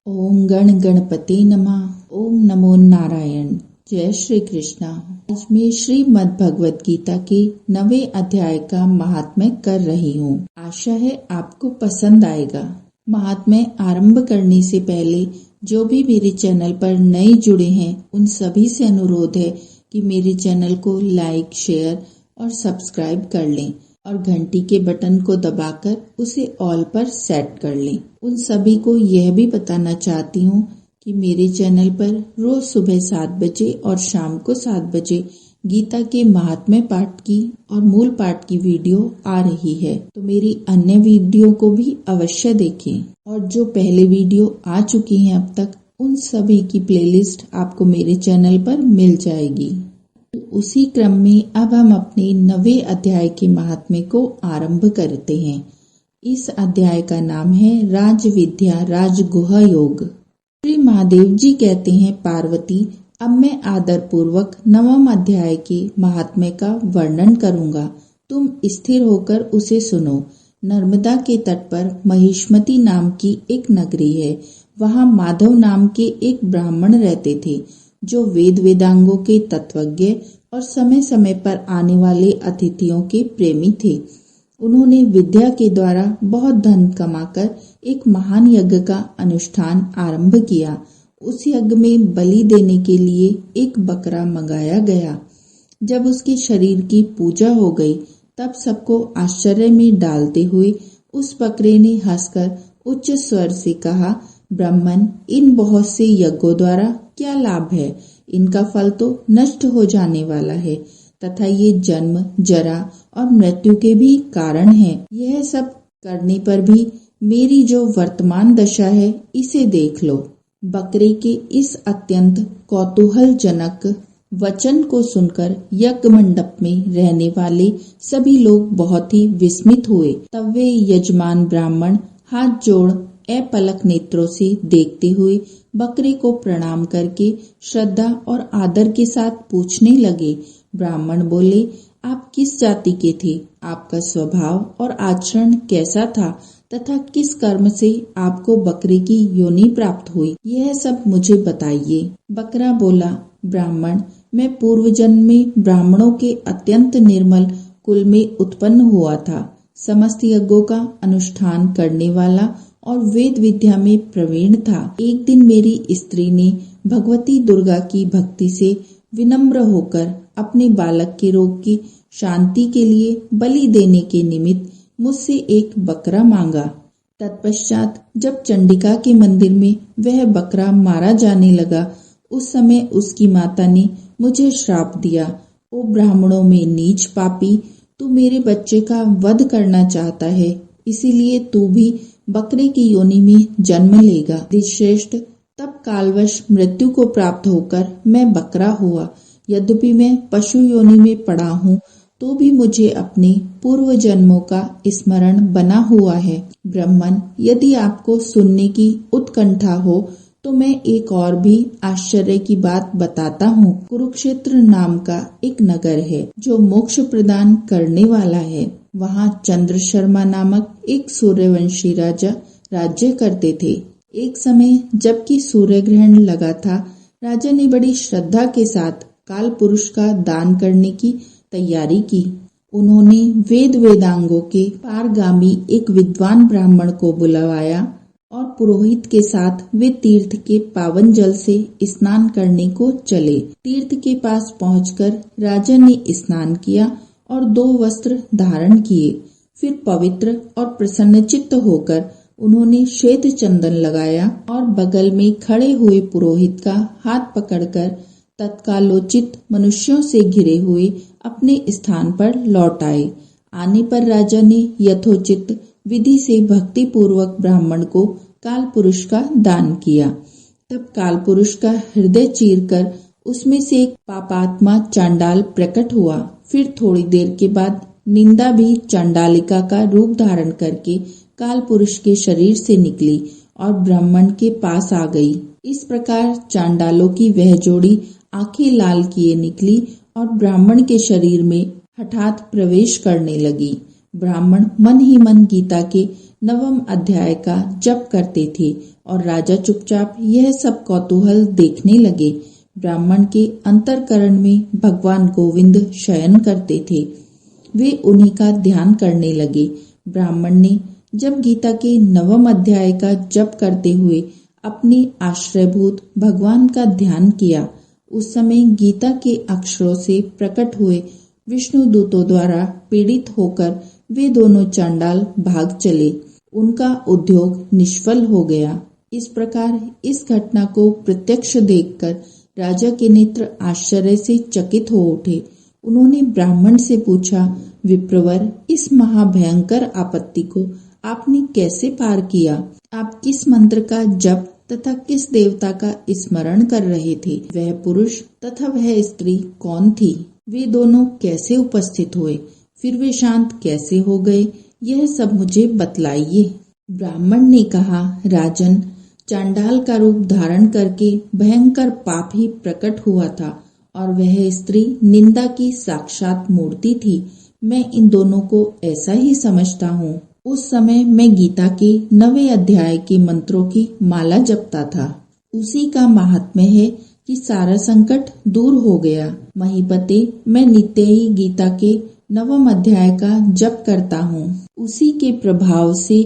ओम गण गणपति नमः। ओम नमो नारायण। जय श्री कृष्णा। आज मैं श्रीमद् भगवत गीता के 9वें अध्याय का महात्म्य कर रही हूँ। आशा है आपको पसंद आएगा। महात्म्य आरंभ करने से पहले जो भी मेरे चैनल पर नए जुड़े हैं उन सभी से अनुरोध है कि मेरे चैनल को लाइक, शेयर और सब्सक्राइब कर लें और घंटी के बटन को दबाकर उसे ऑल पर सेट कर लें। उन सभी को यह भी बताना चाहती हूँ कि मेरे चैनल पर रोज सुबह 7 बजे और शाम को 7 बजे गीता के महात्म्य पाठ की और मूल पाठ की वीडियो आ रही है, तो मेरी अन्य वीडियो को भी अवश्य देखें। और जो पहले वीडियो आ चुकी हैं अब तक, उन सभी की प्लेलिस्ट आपको मेरे चैनल पर मिल जाएगी। उसी क्रम में अब हम अपने 9वें अध्याय के महात्म्य को आरंभ करते हैं। इस अध्याय का नाम है राज विद्या राजगुह योग। श्री महादेव जी कहते हैं, पार्वती, अब मैं आदर पूर्वक 9वें अध्याय के महात्म्य का वर्णन करूंगा। तुम स्थिर होकर उसे सुनो। नर्मदा के तट पर महिष्मती नाम की एक नगरी है। वहाँ माधव नाम के एक ब्राह्मण रहते थे जो वेद वेदांगों के तत्वज्ञ और समय समय पर आने वाले अतिथियों के प्रेमी थे। उन्होंने विद्या के द्वारा बहुत धन कमाकर एक महान यज्ञ का अनुष्ठान आरंभ किया। उस यज्ञ में बलि देने के लिए एक बकरा मंगाया गया। जब उसके शरीर की पूजा हो गई तब सबको आश्चर्य में डालते हुए उस बकरे ने हंसकर उच्च स्वर से कहा, ब्राह्मण, इन बहुत से यज्ञों द्वारा क्या लाभ है? इनका फल तो नष्ट हो जाने वाला है तथा ये जन्म, जरा और मृत्यु के भी कारण है। यह सब करने पर भी मेरी जो वर्तमान दशा है इसे देख लो। बकरे के इस अत्यंत कौतूहलजनक वचन को सुनकर यज्ञ मंडप में रहने वाले सभी लोग बहुत ही विस्मित हुए। तब वे यजमान ब्राह्मण हाथ जोड़ अपलक नेत्रों से देखते हुए बकरे को प्रणाम करके श्रद्धा और आदर के साथ पूछने लगे। ब्राह्मण बोले, आप किस जाति के थे? आपका स्वभाव और आचरण कैसा था तथा किस कर्म से आपको बकरे की योनि प्राप्त हुई? यह सब मुझे बताइए। बकरा बोला, ब्राह्मण, मैं पूर्व जन्म में ब्राह्मणों के अत्यंत निर्मल कुल में उत्पन्न हुआ था। समस्त यज्ञों का अनुष्ठान करने वाला और वेद विद्या में प्रवीण था। एक दिन मेरी स्त्री ने भगवती दुर्गा की भक्ति से विनम्र होकर अपने बालक के रोग की शांति के लिए बलि देने के निमित्त मुझसे एक बकरा मांगा। तत्पश्चात जब चंडिका के मंदिर में वह बकरा मारा जाने लगा, उस समय उसकी माता ने मुझे श्राप दिया, ओ ब्राह्मणों में नीच पापी, तू मेरे बच्चे का वध करना चाहता है, इसीलिए तू भी बकरे की योनि में जन्म लेगा। श्रेष्ठ, तब कालवश मृत्यु को प्राप्त होकर मैं बकरा हुआ। यद्यपि मैं पशु योनि में पड़ा हूँ तो भी मुझे अपने पूर्व जन्मों का स्मरण बना हुआ है। ब्राह्मण, यदि आपको सुनने की उत्कंठा हो तो मैं एक और भी आश्चर्य की बात बताता हूँ। कुरुक्षेत्र नाम का एक नगर है जो मोक्ष प्रदान करने वाला है। वहाँ चंद्र शर्मा नामक एक सूर्यवंशी राजा राज्य करते थे। एक समय जबकि सूर्य ग्रहण लगा था, राजा ने बड़ी श्रद्धा के साथ काल पुरुष का दान करने की तैयारी की। उन्होंने वेद वेदांगों के पारगामी एक विद्वान ब्राह्मण को बुलवाया और पुरोहित के साथ वे तीर्थ के पावन जल से स्नान करने को चले। तीर्थ के पास पहुंचकर राजा ने स्नान किया और 2 वस्त्र धारण किए। फिर पवित्र और प्रसन्नचित्त होकर उन्होंने श्वेत चंदन लगाया और बगल में खड़े हुए पुरोहित का हाथ पकड़कर तत्कालोचित मनुष्यों से घिरे हुए अपने स्थान पर लौट आए। आने पर राजा ने यथोचित विधि से भक्ति पूर्वक ब्राह्मण को काल पुरुष का दान किया। तब काल पुरुष का हृदय चीरकर उसमें से एक पापात्मा चांडाल प्रकट हुआ। फिर थोड़ी देर के बाद निंदा भी चांडालिका का रूप धारण करके काल पुरुष के शरीर से निकली और ब्राह्मण के पास आ गई। इस प्रकार चांडालों की वह जोड़ी आंखें लाल किए निकली और ब्राह्मण के शरीर में हठात प्रवेश करने लगी। ब्राह्मण मन ही मन गीता के 9वें अध्याय का जप करते थे और राजा चुपचाप यह सब कौतूहल देखने लगे। ब्राह्मण के अंतःकरण में भगवान गोविंद शयन करते थे। वे उन्हीं का ध्यान करने लगे। ब्राह्मण ने जब गीता के 9वें अध्याय का जप करते हुए अपनी आश्रयभूत भगवान का ध्यान किया, उस समय गीता के अक्षरों से प्रकट हुए विष्णु दूतों द्वारा पीड़ित होकर वे दोनों चांडाल भाग चले। उनका उद्योग निष्फल हो गया। इस प्रकार इस घटना को प्रत्यक्ष देखकर राजा के नेत्र आश्चर्य से चकित हो उठे। उन्होंने ब्राह्मण से पूछा, विप्रवर, इस महाभयंकर आपत्ति को आपने कैसे पार किया? आप किस मंत्र का जप तथा किस देवता का स्मरण कर रहे थे? वह पुरुष तथा वह स्त्री कौन थी? वे दोनों कैसे उपस्थित हुए? फिर वे शांत कैसे हो गए? यह सब मुझे बतलाइए। ब्राह्मण ने कहा, राजन, चांडाल का रूप धारण करके भयंकर पाप ही प्रकट हुआ था और वह स्त्री निंदा की साक्षात मूर्ति थी। मैं इन दोनों को ऐसा ही समझता हूँ। उस समय मैं गीता के 9वें अध्याय के मंत्रों की माला जपता था। उसी का महात्म्य है कि सारा संकट दूर हो गया। महीपते, मैं नित्य ही गीता के 9वें अध्याय का जप करता हूँ। उसी के प्रभाव से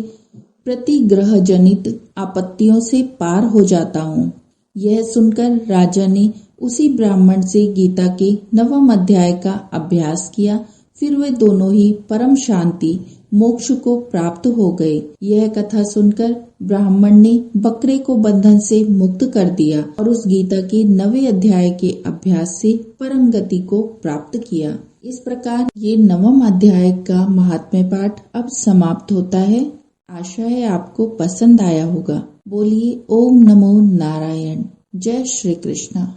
प्रतिग्रह जनित आपत्तियों से पार हो जाता हूँ। यह सुनकर राजा ने उसी ब्राह्मण से गीता के 9वें अध्याय का अभ्यास किया। फिर वे दोनों ही परम शांति मोक्ष को प्राप्त हो गए। यह कथा सुनकर ब्राह्मण ने बकरे को बंधन से मुक्त कर दिया और उस गीता के 9वें अध्याय के अभ्यास से परम गति को प्राप्त किया। इस प्रकार ये 9वां अध्याय का महात्म्य पाठ अब समाप्त होता है। आशा है आपको पसंद आया होगा। बोलिए ओम नमो नारायण। जय श्री कृष्ण।